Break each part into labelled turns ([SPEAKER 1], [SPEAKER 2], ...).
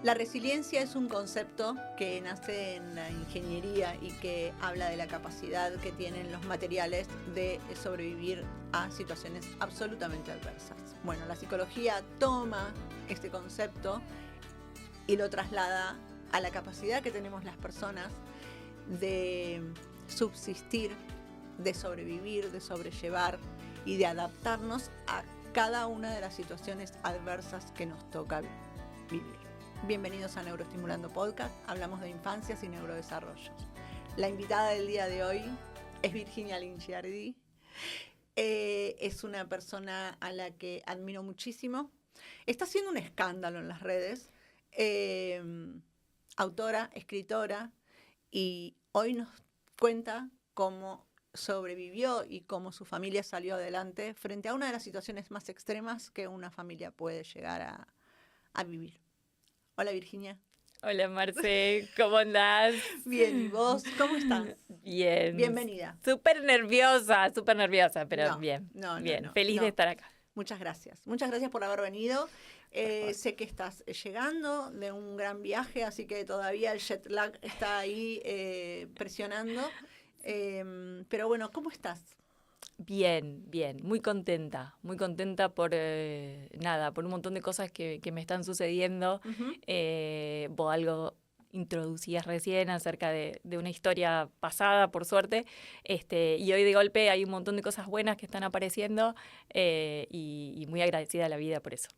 [SPEAKER 1] La resiliencia es un concepto que nace en la ingeniería y que habla de la capacidad que tienen los materiales de sobrevivir a situaciones absolutamente adversas. Bueno, la psicología toma este concepto y lo traslada a la capacidad que tenemos las personas de subsistir, de sobrevivir, de sobrellevar y de adaptarnos a cada una de las situaciones adversas que nos toca vivir. Bienvenidos a Neuroestimulando Podcast, hablamos de infancias y neurodesarrollo. La invitada del día de hoy es Virginia Lingiardi. Es una persona a la que admiro muchísimo. Está haciendo un escándalo en las redes. Autora, escritora, y hoy nos cuenta cómo sobrevivió y cómo su familia salió adelante frente a una de las situaciones más extremas que una familia puede llegar a vivir. Hola, Virginia.
[SPEAKER 2] Hola, Marce, ¿cómo andás?
[SPEAKER 1] Bien, ¿y vos? ¿Cómo estás?
[SPEAKER 2] Bien.
[SPEAKER 1] Bienvenida.
[SPEAKER 2] Súper nerviosa, pero
[SPEAKER 1] No,
[SPEAKER 2] bien.
[SPEAKER 1] no,
[SPEAKER 2] bien,
[SPEAKER 1] no,
[SPEAKER 2] feliz
[SPEAKER 1] no.
[SPEAKER 2] de estar acá.
[SPEAKER 1] Muchas gracias. Muchas gracias por haber venido. Sé que estás llegando de un gran viaje, así que todavía el jet lag está ahí presionando. Pero bueno, ¿cómo estás?
[SPEAKER 2] Bien, muy contenta por por un montón de cosas que me están sucediendo.
[SPEAKER 1] Uh-huh.
[SPEAKER 2] Vos algo introducías recién acerca de una historia pasada, por suerte, y hoy de golpe hay un montón de cosas buenas que están apareciendo y muy agradecida a la vida por eso.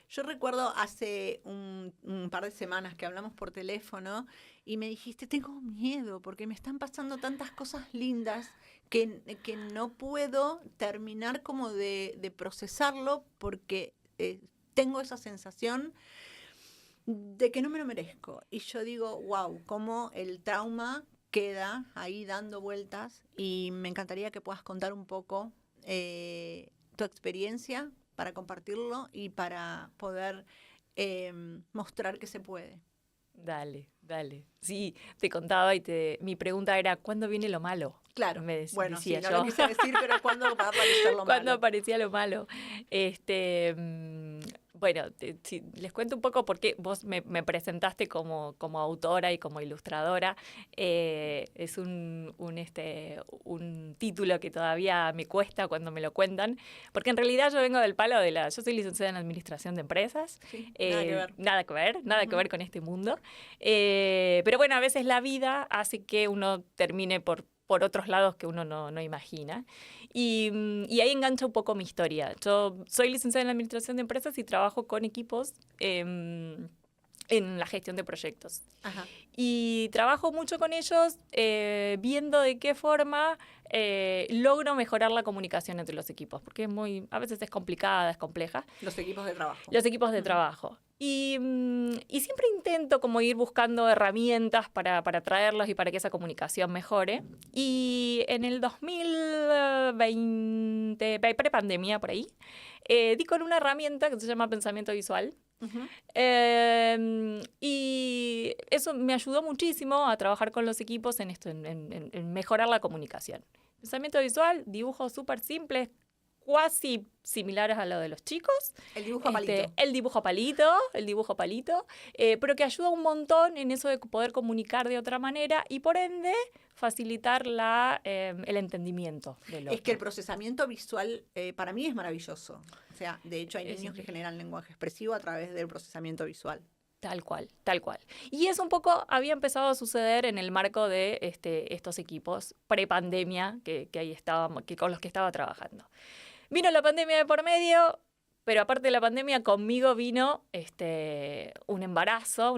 [SPEAKER 1] Yo recuerdo hace un par de semanas que hablamos por teléfono y me dijiste, tengo miedo porque me están pasando tantas cosas lindas que no puedo terminar como de procesarlo porque tengo esa sensación de que no me lo merezco. Y yo digo, wow, cómo el trauma queda ahí dando vueltas, y me encantaría que puedas contar un poco tu experiencia para compartirlo y para poder mostrar que se puede.
[SPEAKER 2] Dale. Sí, te contaba mi pregunta era, ¿cuándo viene lo malo?
[SPEAKER 1] Claro, bueno,
[SPEAKER 2] decía
[SPEAKER 1] sí, no
[SPEAKER 2] yo.
[SPEAKER 1] lo quise decir, pero ¿cuándo va a aparecer lo malo?
[SPEAKER 2] ¿Cuándo aparecía lo malo? Bueno, les cuento un poco porque vos me presentaste como autora y como ilustradora. Es un título que todavía me cuesta cuando me lo cuentan, porque en realidad yo vengo del palo yo soy licenciada en Administración de Empresas.
[SPEAKER 1] Sí,
[SPEAKER 2] nada que ver con este mundo. Pero bueno, a veces la vida hace que uno termine por otros lados que uno no imagina. Y ahí engancha un poco mi historia. Yo soy licenciada en Administración de Empresas y trabajo con equipos en la gestión de proyectos.
[SPEAKER 1] Ajá.
[SPEAKER 2] Y trabajo mucho con ellos viendo de qué forma logro mejorar la comunicación entre los equipos, porque a veces es complicada, es compleja.
[SPEAKER 1] Los equipos de trabajo.
[SPEAKER 2] Los equipos de trabajo. Y siempre intento como ir buscando herramientas para traerlos y para que esa comunicación mejore. Y en el 2020, prepandemia por ahí, di con una herramienta que se llama pensamiento visual.
[SPEAKER 1] Uh-huh.
[SPEAKER 2] Y eso me ayudó muchísimo a trabajar con los equipos en esto, en mejorar la comunicación. Pensamiento visual, dibujos súper simples, cuasi similares a lo de los chicos.
[SPEAKER 1] El dibujo a palito.
[SPEAKER 2] El dibujo palito, pero que ayuda un montón en eso de poder comunicar de otra manera y por ende facilitar el entendimiento del otro.
[SPEAKER 1] Es que el procesamiento visual para mí es maravilloso. O sea, de hecho hay niños que generan lenguaje expresivo a través del procesamiento visual.
[SPEAKER 2] Tal cual. Y eso un poco había empezado a suceder en el marco de estos equipos prepandemia que ahí estábamos, con los que estaba trabajando. Vino la pandemia de por medio, pero aparte de la pandemia conmigo vino un embarazo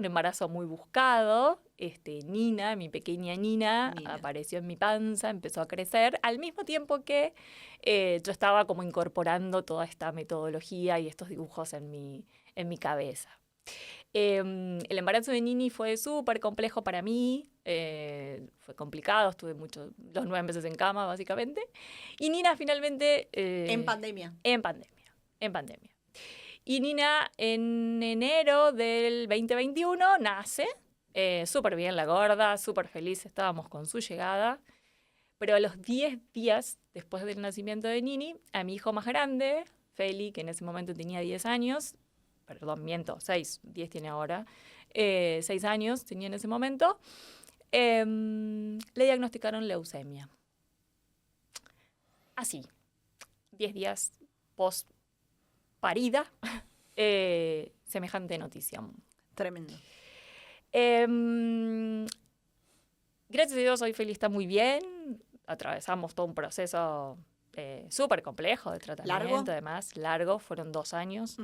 [SPEAKER 2] muy buscado. Nina, mi pequeña Nina, apareció en mi panza, empezó a crecer, al mismo tiempo que yo estaba como incorporando toda esta metodología y estos dibujos en mi cabeza. El embarazo de Nini fue súper complejo para mí, fue complicado, estuve los 9 meses en cama básicamente, y Nina finalmente...
[SPEAKER 1] En pandemia.
[SPEAKER 2] En pandemia. Y Nina en enero del 2021 nace, súper bien la gorda, súper feliz estábamos con su llegada, pero a los 10 días después del nacimiento de Nini, a mi hijo más grande, Feli, que en ese momento tenía 10 años, perdón, miento, 6, 10 tiene ahora, 6 años tenía en ese momento, le diagnosticaron leucemia. Así, 10 días post parida, semejante noticia.
[SPEAKER 1] Tremendo.
[SPEAKER 2] Gracias a Dios hoy Feli está muy bien, atravesamos todo un proceso súper complejo de tratamiento,
[SPEAKER 1] ¿Largo?
[SPEAKER 2] además, largo, fueron 2 años.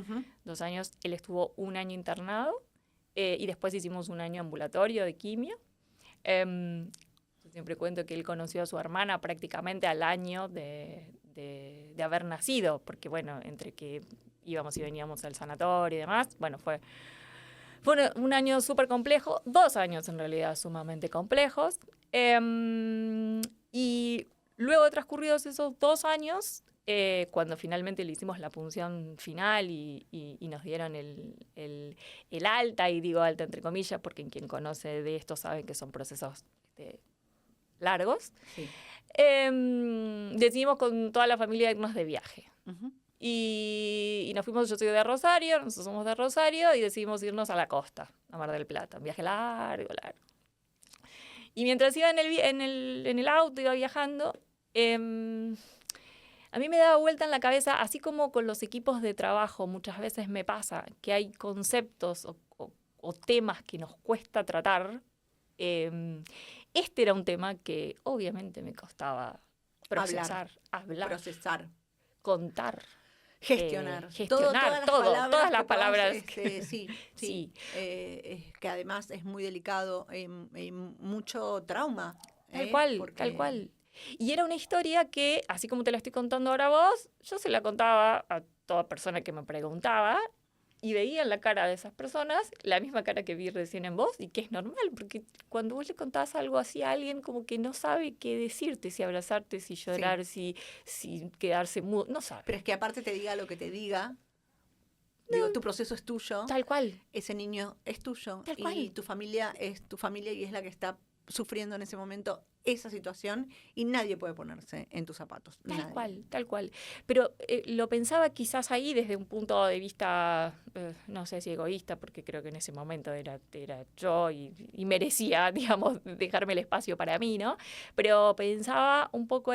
[SPEAKER 2] 2 años, él estuvo 1 año internado y después hicimos 1 año ambulatorio de quimio. Yo siempre cuento que él conoció a su hermana prácticamente al año de haber nacido, porque bueno, entre que íbamos y veníamos al sanatorio y demás, bueno, fue un año súper complejo, 2 años en realidad sumamente complejos. Y luego transcurridos esos 2 años, cuando finalmente le hicimos la punción final y nos dieron el alta, y digo alta entre comillas, porque quien conoce de esto sabe que son procesos largos,
[SPEAKER 1] Sí.
[SPEAKER 2] decidimos con toda la familia irnos de viaje. Y nos fuimos, yo soy de Rosario, nosotros somos de Rosario, y decidimos irnos a la costa, a Mar del Plata, un viaje largo. Y mientras iba en el auto, iba viajando, a mí me daba vuelta en la cabeza, así como con los equipos de trabajo muchas veces me pasa, que hay conceptos o temas que nos cuesta tratar. Este era un tema que obviamente me costaba procesar, hablar,
[SPEAKER 1] procesar,
[SPEAKER 2] contar.
[SPEAKER 1] gestionar,
[SPEAKER 2] gestionar todas las palabras.
[SPEAKER 1] Sí. Que además es muy delicado, mucho trauma.
[SPEAKER 2] Tal cual. Y era una historia que, así como te la estoy contando ahora a vos, yo se la contaba a toda persona que me preguntaba, y veía en la cara de esas personas la misma cara que vi recién en vos, y que es normal, porque cuando vos le contás algo así a alguien, como que no sabe qué decirte, si abrazarte, si llorar, si quedarse mudo, no sabe.
[SPEAKER 1] Pero es que aparte te diga lo que te diga, digo, tu proceso es tuyo.
[SPEAKER 2] Tal cual.
[SPEAKER 1] Ese niño es tuyo.
[SPEAKER 2] Tal cual.
[SPEAKER 1] Y tu familia es tu familia y es la que está sufriendo en ese momento esa situación, y nadie puede ponerse en tus zapatos.
[SPEAKER 2] Tal cual. Pero lo pensaba quizás ahí desde un punto de vista, no sé si egoísta, porque creo que en ese momento era yo y merecía, digamos, dejarme el espacio para mí, ¿no? Pero pensaba un poco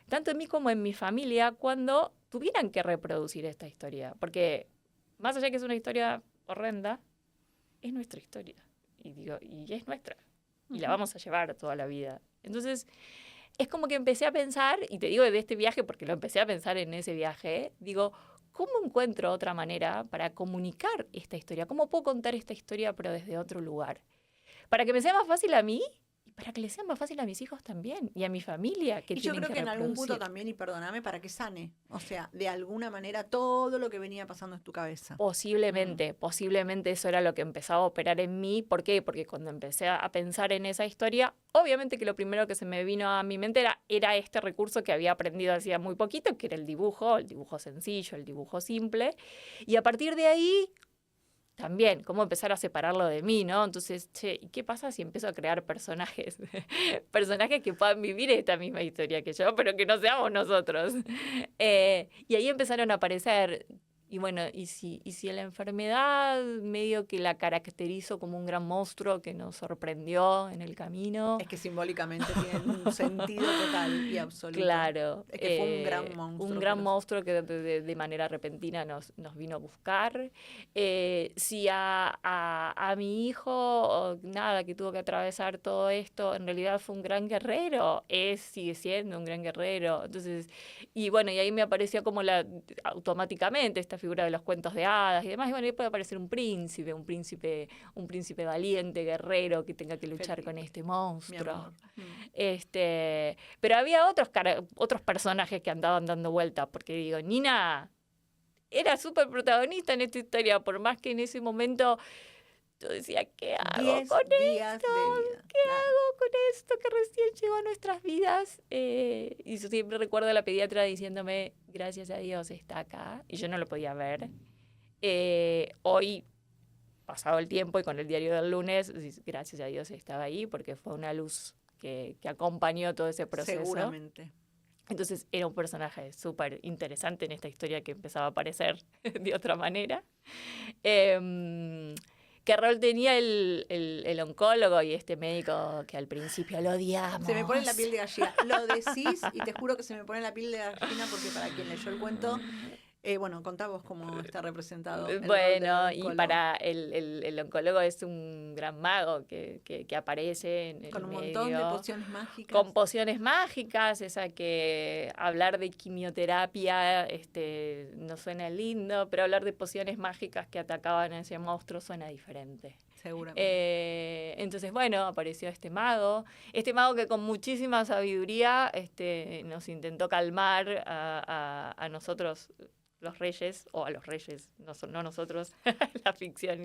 [SPEAKER 2] tanto en mí como en mi familia, cuando tuvieran que reproducir esta historia. Porque más allá de que es una historia horrenda, es nuestra historia. Y es nuestra. Y la vamos a llevar toda la vida. Entonces, es como que empecé a pensar, y te digo de este viaje porque lo empecé a pensar en ese viaje, digo, ¿cómo encuentro otra manera para comunicar esta historia? ¿Cómo puedo contar esta historia pero desde otro lugar? Para que me sea más fácil a mí y para que le sea más fácil a mis hijos también y a mi familia que
[SPEAKER 1] y yo
[SPEAKER 2] tienen
[SPEAKER 1] creo que en algún punto
[SPEAKER 2] reproducir.
[SPEAKER 1] también, y perdóname, para que sane, o sea, de alguna manera todo lo que venía pasando en tu cabeza.
[SPEAKER 2] Posiblemente eso era lo que empezaba a operar en mí. ¿Por qué? Porque cuando empecé a pensar en esa historia, obviamente que lo primero que se me vino a mi mente era este recurso que había aprendido hacía muy poquito, que era el dibujo sencillo, el dibujo simple. Y a partir de ahí, también, cómo empezar a separarlo de mí, ¿no? Entonces, ¿y qué pasa si empiezo a crear personajes? Personajes que puedan vivir esta misma historia que yo, pero que no seamos nosotros. Y ahí empezaron a aparecer. Y bueno, y si la enfermedad medio que la caracterizó como un gran monstruo que nos sorprendió en el camino.
[SPEAKER 1] Es que simbólicamente tiene un sentido total y absoluto.
[SPEAKER 2] Claro.
[SPEAKER 1] Es que fue un gran monstruo.
[SPEAKER 2] Un gran monstruo que de manera repentina nos vino a buscar. Si a mi hijo, nada, que tuvo que atravesar todo esto, en realidad fue un gran guerrero, sigue siendo un gran guerrero. Entonces, y bueno, y ahí me apareció como automáticamente esta figura de los cuentos de hadas y demás, y bueno, ahí puede aparecer un príncipe valiente, guerrero, que tenga que luchar con este monstruo. Pero había otros personajes que andaban dando vueltas, porque digo, Nina era súper protagonista en esta historia, por más que en ese momento yo decía, ¿qué hago con esto? ¿Qué hago con esto que recién llegó a nuestras vidas? Y yo siempre recuerdo a la pediatra diciéndome, gracias a Dios está acá, y yo no lo podía ver. Hoy, pasado el tiempo y con el diario del lunes, gracias a Dios estaba ahí, porque fue una luz que acompañó todo ese proceso.
[SPEAKER 1] Seguramente.
[SPEAKER 2] Entonces era un personaje súper interesante en esta historia que empezaba a aparecer de otra manera. qué rol tenía el oncólogo y este médico que al principio lo odiamos.
[SPEAKER 1] Se me pone la piel de gallina. Lo decís y te juro que se me pone la piel de gallina porque para quien leyó el cuento, bueno, contá vos cómo está representado el rol del
[SPEAKER 2] Bueno, y
[SPEAKER 1] oncólogo.
[SPEAKER 2] para el oncólogo es un gran mago que aparece en el
[SPEAKER 1] Con un
[SPEAKER 2] medio,
[SPEAKER 1] montón de pociones mágicas.
[SPEAKER 2] con pociones mágicas, esa que hablar de quimioterapia no suena lindo, pero hablar de pociones mágicas que atacaban a ese monstruo suena diferente.
[SPEAKER 1] Seguramente.
[SPEAKER 2] Entonces, bueno, apareció este mago que con muchísima sabiduría nos intentó calmar a nosotros, los reyes, o a los reyes, no nosotros, la ficción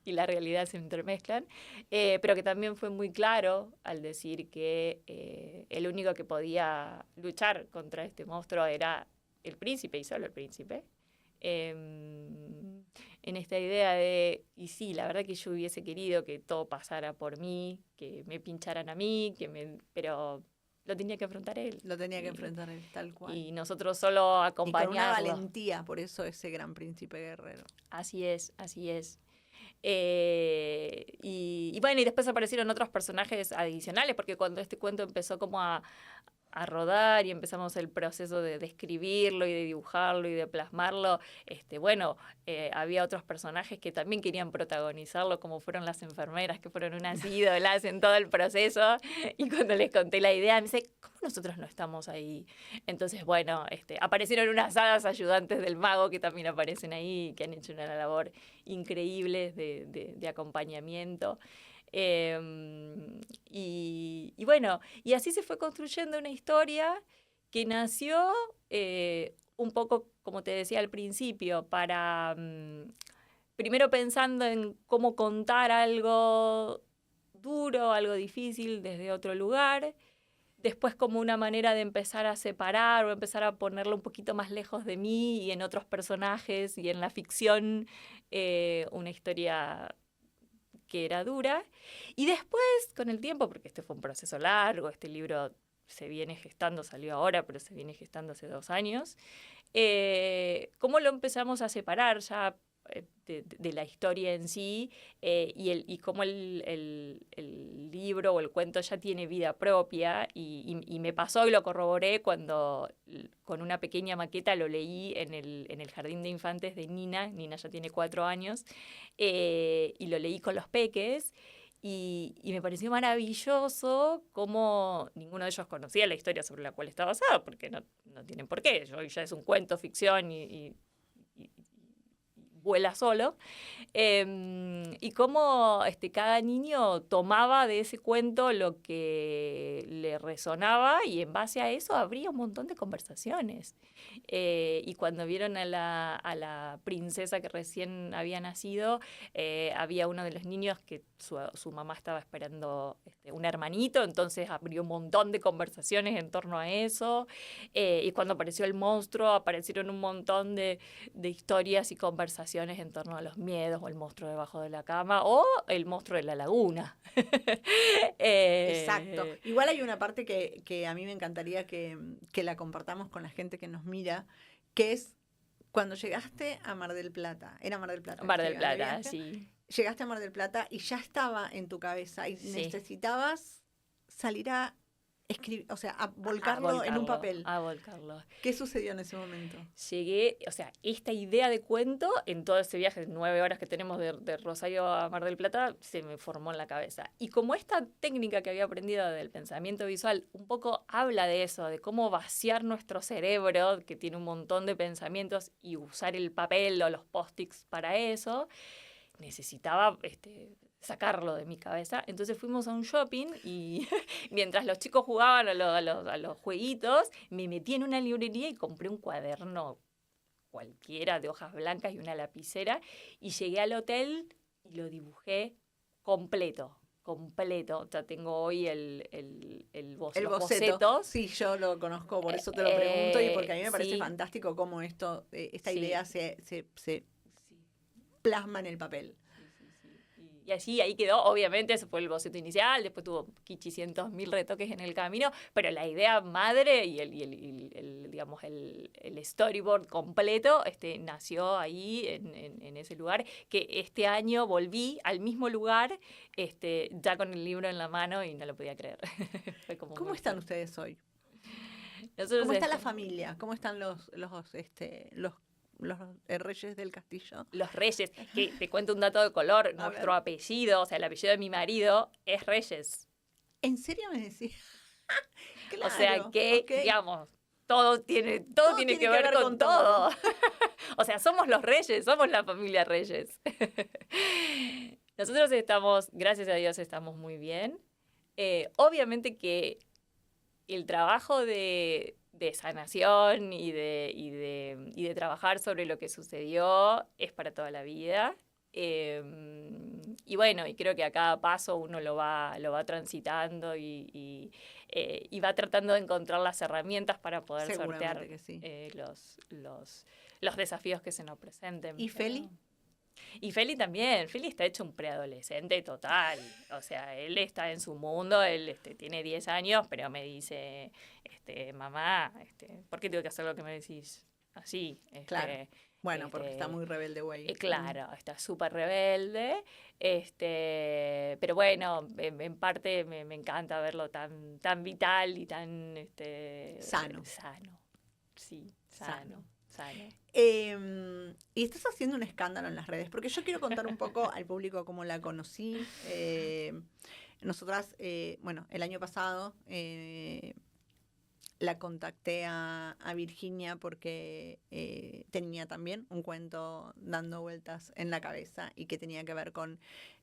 [SPEAKER 2] y la realidad se entremezclan, pero que también fue muy claro al decir que el único que podía luchar contra este monstruo era el príncipe y solo el príncipe. En esta idea de, y sí, la verdad que yo hubiese querido que todo pasara por mí, que me pincharan a mí, pero lo tenía que enfrentar él.
[SPEAKER 1] Lo tenía que enfrentar él, tal cual.
[SPEAKER 2] Y nosotros solo acompañarlo.
[SPEAKER 1] Y con una valentía, por eso ese gran príncipe guerrero.
[SPEAKER 2] Así es, así es. Y bueno, y después aparecieron otros personajes adicionales, porque cuando este cuento empezó como a rodar y empezamos el proceso de escribirlo y de dibujarlo y de plasmarlo, había otros personajes que también querían protagonizarlo, como fueron las enfermeras, que fueron unas ídolas en todo el proceso, y cuando les conté la idea, me dice, ¿cómo nosotros no estamos ahí? Entonces, bueno, aparecieron unas hadas ayudantes del mago que también aparecen ahí, que han hecho una labor increíble de acompañamiento. Y bueno, y así se fue construyendo una historia que nació un poco, como te decía al principio, para primero pensando en cómo contar algo duro, algo difícil desde otro lugar, después como una manera de empezar a separar o empezar a ponerlo un poquito más lejos de mí y en otros personajes y en la ficción una historia que era dura, y después, con el tiempo, porque este fue un proceso largo, este libro se viene gestando, salió ahora, pero se viene gestando hace 2 años, cómo lo empezamos a separar ya de la historia en sí, y cómo el libro o el cuento ya tiene vida propia, y me pasó y lo corroboré cuando con una pequeña maqueta lo leí en el jardín de infantes de Nina ya tiene 4 años, y lo leí con los peques, y me pareció maravilloso cómo ninguno de ellos conocía la historia sobre la cual está basado, porque no tienen por qué, ya es un cuento, ficción y vuela solo, y cómo cada niño tomaba de ese cuento lo que le resonaba y en base a eso habría un montón de conversaciones. Y cuando vieron a la princesa que recién había nacido, había uno de los niños que su mamá estaba esperando un hermanito, entonces abrió un montón de conversaciones en torno a eso, y cuando apareció el monstruo aparecieron un montón de historias y conversaciones en torno a los miedos, o el monstruo debajo de la cama, o el monstruo de la laguna.
[SPEAKER 1] Exacto. Igual hay una parte que a mí me encantaría que la compartamos con la gente que nos mira, que es cuando llegaste a Mar del Plata. Era Mar del Plata.
[SPEAKER 2] Mar del Plata, sí.
[SPEAKER 1] Llegaste a Mar del Plata y ya estaba en tu cabeza y necesitabas salir a escribir, o sea, a volcarlo en un papel.
[SPEAKER 2] A volcarlo.
[SPEAKER 1] ¿Qué sucedió en ese momento?
[SPEAKER 2] Llegué, o sea, esta idea de cuento, en todo ese viaje de 9 horas que tenemos de Rosario a Mar del Plata, se me formó en la cabeza. Y como esta técnica que había aprendido del pensamiento visual un poco habla de eso, de cómo vaciar nuestro cerebro, que tiene un montón de pensamientos, y usar el papel o los post-its para eso, necesitaba sacarlo de mi cabeza. Entonces fuimos a un shopping y mientras los chicos jugaban a los jueguitos, me metí en una librería y compré un cuaderno cualquiera de hojas blancas y una lapicera, y llegué al hotel y lo dibujé completo. O sea, tengo hoy los bocetos.
[SPEAKER 1] Sí, yo lo conozco, por eso te lo pregunto, y porque a mí me parece fantástico cómo esta idea se plasma en el papel.
[SPEAKER 2] Y así, ahí quedó, obviamente, ese fue el boceto inicial, después tuvo 500.000 retoques en el camino, pero la idea madre y digamos, el storyboard completo nació ahí, en ese lugar, que este año volví al mismo lugar, ya con el libro en la mano y no lo podía creer. Fue como
[SPEAKER 1] ¿Cómo
[SPEAKER 2] muy
[SPEAKER 1] están
[SPEAKER 2] fuerte.
[SPEAKER 1] ustedes hoy?
[SPEAKER 2] Nosotros
[SPEAKER 1] ¿Cómo está la familia? ¿Cómo están los reyes del castillo?
[SPEAKER 2] Los Reyes, que te cuento un dato de color, nuestro apellido, o sea, el apellido de mi marido es Reyes.
[SPEAKER 1] ¿En serio me decís? Claro,
[SPEAKER 2] o sea que,
[SPEAKER 1] okay.
[SPEAKER 2] digamos, todo tiene que ver con todo. O sea, somos los Reyes, somos la familia Reyes. Nosotros estamos, gracias a Dios, estamos muy bien. Obviamente que el trabajo de sanación y de trabajar sobre lo que sucedió es para toda la vida. Y bueno, y creo que a cada paso uno lo va transitando y va tratando de encontrar las herramientas para poder sortear
[SPEAKER 1] sí.
[SPEAKER 2] los desafíos que se nos presenten.
[SPEAKER 1] ¿Y Feli?
[SPEAKER 2] Y Feli también. Feli está hecho un preadolescente total. O sea, él está en su mundo, él tiene 10 años, pero me dice, mamá, ¿por qué tengo que hacer lo que me decís así?
[SPEAKER 1] Claro. Bueno, porque está muy rebelde, güey.
[SPEAKER 2] Claro, está súper rebelde. Pero bueno, en parte me encanta verlo tan vital y tan
[SPEAKER 1] sano.
[SPEAKER 2] Sí, sano.
[SPEAKER 1] Y estás haciendo un escándalo en las redes, porque yo quiero contar un poco al público cómo la conocí. Nosotras, el año pasado la contacté a Virginia porque tenía también un cuento dando vueltas en la cabeza y que tenía que ver con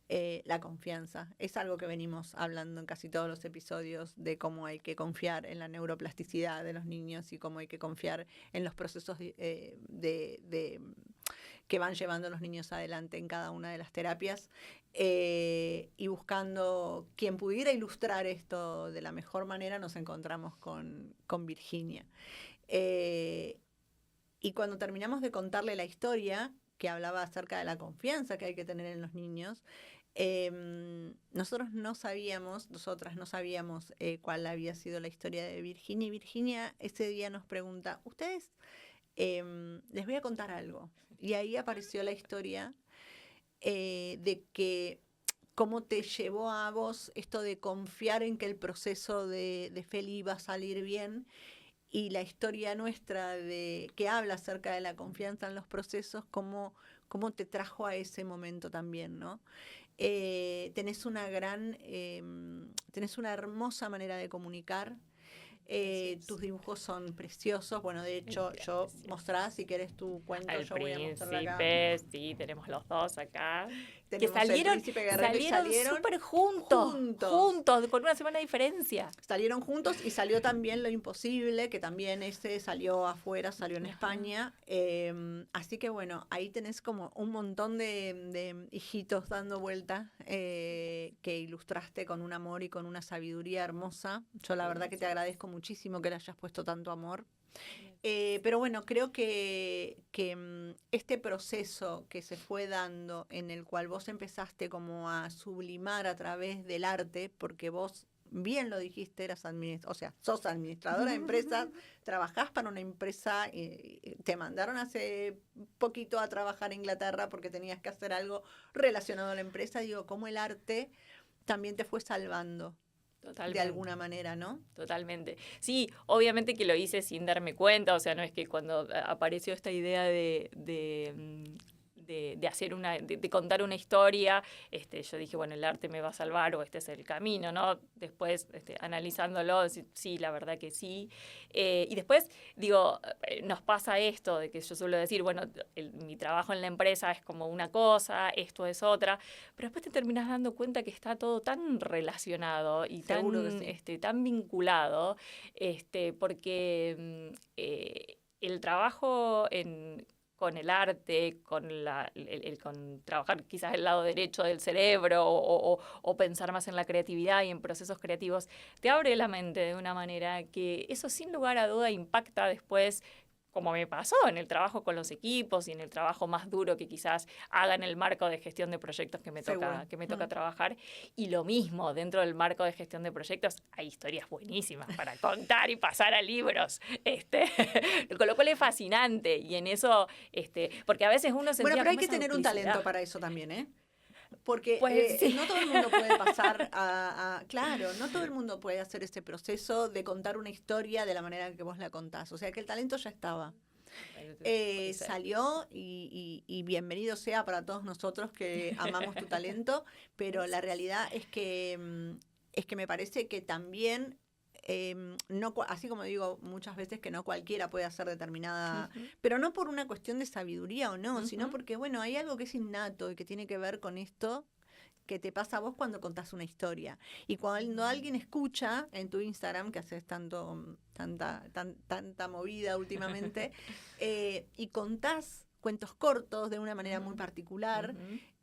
[SPEAKER 1] la confianza. Es algo que venimos hablando en casi todos los episodios de cómo hay que confiar en la neuroplasticidad de los niños y cómo hay que confiar en los procesos que van llevando a los niños adelante en cada una de las terapias, y buscando quien pudiera ilustrar esto de la mejor manera, nos encontramos con Virginia. Y cuando terminamos de contarle la historia, que hablaba acerca de la confianza que hay que tener en los niños, nosotras no sabíamos cuál había sido la historia de Virginia. Y Virginia ese día nos pregunta, ustedes, les voy a contar algo. Y ahí apareció la historia de que cómo te llevó a vos esto de confiar en que el proceso de Feli iba a salir bien, y la historia nuestra que habla acerca de la confianza en los procesos, cómo te trajo a ese momento también, ¿no? Tenés una hermosa manera de comunicar. Tus dibujos son preciosos. Bueno, de hecho, yo mostrá si querés tu cuento.
[SPEAKER 2] Al
[SPEAKER 1] yo voy a mostrarlo acá.
[SPEAKER 2] Príncipe, sí, tenemos los dos acá.
[SPEAKER 1] Tenemos
[SPEAKER 2] que salieron súper juntos, con una semana de diferencia.
[SPEAKER 1] Salieron juntos y salió también Lo Imposible, que también salió afuera, salió en España. Así que bueno, ahí tenés como un montón de hijitos dando vuelta, que ilustraste con un amor y con una sabiduría hermosa. Yo la verdad que te agradezco muchísimo que le hayas puesto tanto amor. Pero bueno, creo que este proceso que se fue dando, en el cual vos empezaste como a sublimar a través del arte, porque vos, bien lo dijiste, sos administradora de empresas, trabajás para una empresa, te mandaron hace poquito a trabajar a Inglaterra porque tenías que hacer algo relacionado a la empresa. Digo, cómo el arte también te fue salvando. Totalmente. De alguna manera, ¿no?
[SPEAKER 2] Totalmente. Sí, obviamente que lo hice sin darme cuenta, o sea, no es que cuando apareció esta idea de hacer de contar una historia, yo dije, bueno, el arte me va a salvar o este es el camino, ¿no? Después, analizándolo, sí, la verdad que sí. Y después, digo, nos pasa esto de que yo suelo decir, bueno, mi trabajo en la empresa es como una cosa, esto es otra, pero después te terminas dando cuenta que está todo tan relacionado y tan vinculado, porque el trabajo con el arte, con trabajar quizás el lado derecho del cerebro o pensar más en la creatividad y en procesos creativos, te abre la mente de una manera que eso sin lugar a duda impacta después como me pasó en el trabajo con los equipos y en el trabajo más duro que quizás haga en el marco de gestión de proyectos que me toca trabajar. Y lo mismo, dentro del marco de gestión de proyectos hay historias buenísimas para contar y pasar a libros. Con lo cual es fascinante. Y en eso, porque a veces uno se
[SPEAKER 1] Bueno, pero hay que tener un talento para eso también, ¿eh? Porque
[SPEAKER 2] pues, sí.
[SPEAKER 1] no todo el mundo puede pasar claro, no todo el mundo puede hacer ese proceso de contar una historia de la manera que vos la contás. O sea que el talento ya estaba. Salió y bienvenido sea para todos nosotros que amamos tu talento, pero la realidad es que me parece que también no, así como digo muchas veces que no cualquiera puede hacer determinada, pero no por una cuestión de sabiduría o no, sino porque, bueno, hay algo que es innato y que tiene que ver con esto que te pasa a vos cuando contás una historia. Y cuando alguien escucha en tu Instagram, que haces tanta movida últimamente, y contás cuentos cortos de una manera muy particular,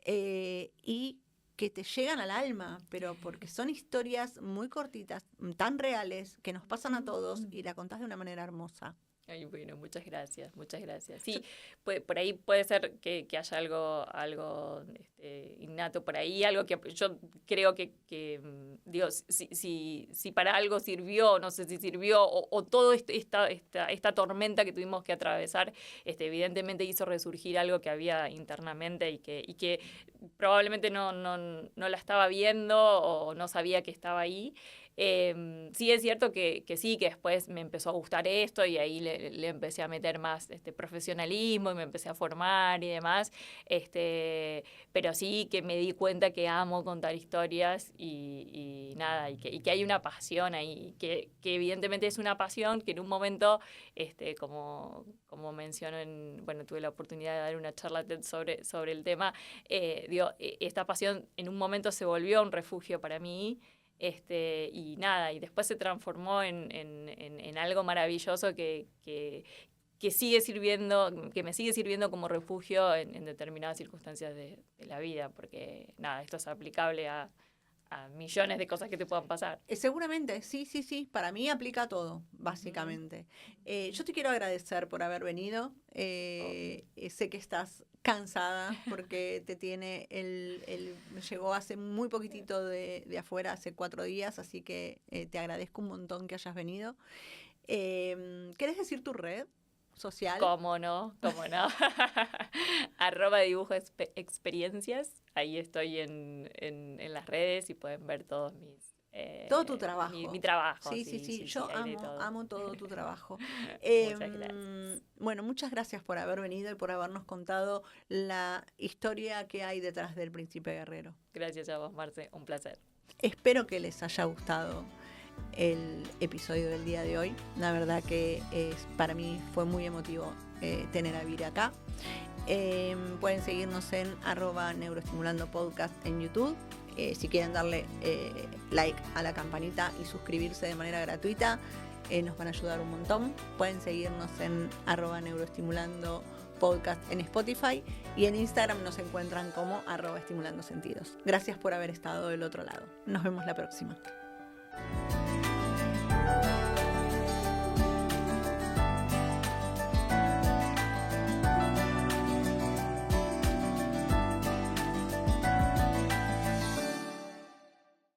[SPEAKER 1] y que te llegan al alma, pero porque son historias muy cortitas, tan reales, que nos pasan a todos y la contás de una manera hermosa.
[SPEAKER 2] Ay, bueno, muchas gracias, muchas gracias. Sí, por ahí puede ser que haya algo innato por ahí, algo que yo creo que digo, si para algo sirvió, no sé si sirvió, o todo esta tormenta que tuvimos que atravesar, evidentemente hizo resurgir algo que había internamente y que probablemente no la estaba viendo o no sabía que estaba ahí. Sí es cierto que sí, que después me empezó a gustar esto y ahí le empecé a meter más profesionalismo y me empecé a formar y demás, pero sí que me di cuenta que amo contar historias y nada, y que hay una pasión ahí, que evidentemente es una pasión que en un momento, como menciono, bueno, tuve la oportunidad de dar una charla TED sobre el tema, esta pasión en un momento se volvió un refugio para mí. Y nada, y después se transformó en algo maravilloso que sigue sirviendo, que me sigue sirviendo como refugio en determinadas circunstancias de la vida, porque nada, esto es aplicable a millones de cosas que te puedan pasar.
[SPEAKER 1] Seguramente, sí, para mí aplica a todo, básicamente. Yo te quiero agradecer por haber venido. Sé que estás cansada porque te tiene llegó hace muy poquitito de afuera, hace 4 días, así que te agradezco un montón que hayas venido. ¿Querés decir tu red social?
[SPEAKER 2] ¿Cómo no? @dibujoexperiencias. Ahí estoy en las redes y pueden ver todos mis...
[SPEAKER 1] todo tu trabajo.
[SPEAKER 2] Mi trabajo.
[SPEAKER 1] Sí. Yo amo todo tu trabajo.
[SPEAKER 2] Muchas gracias.
[SPEAKER 1] Bueno, muchas gracias por haber venido y por habernos contado la historia que hay detrás del Príncipe Guerrero.
[SPEAKER 2] Gracias a vos, Marce. Un placer.
[SPEAKER 1] Espero que les haya gustado el episodio del día de hoy. La verdad que para mí fue muy emotivo tener a Viri acá. Pueden seguirnos en @neuroestimulandopodcast en YouTube. Si quieren darle like a la campanita y suscribirse de manera gratuita, nos van a ayudar un montón. Pueden seguirnos en @neuroestimulandopodcast en Spotify y en Instagram nos encuentran como @estimulando sentidos. Gracias por haber estado del otro lado. Nos vemos la próxima.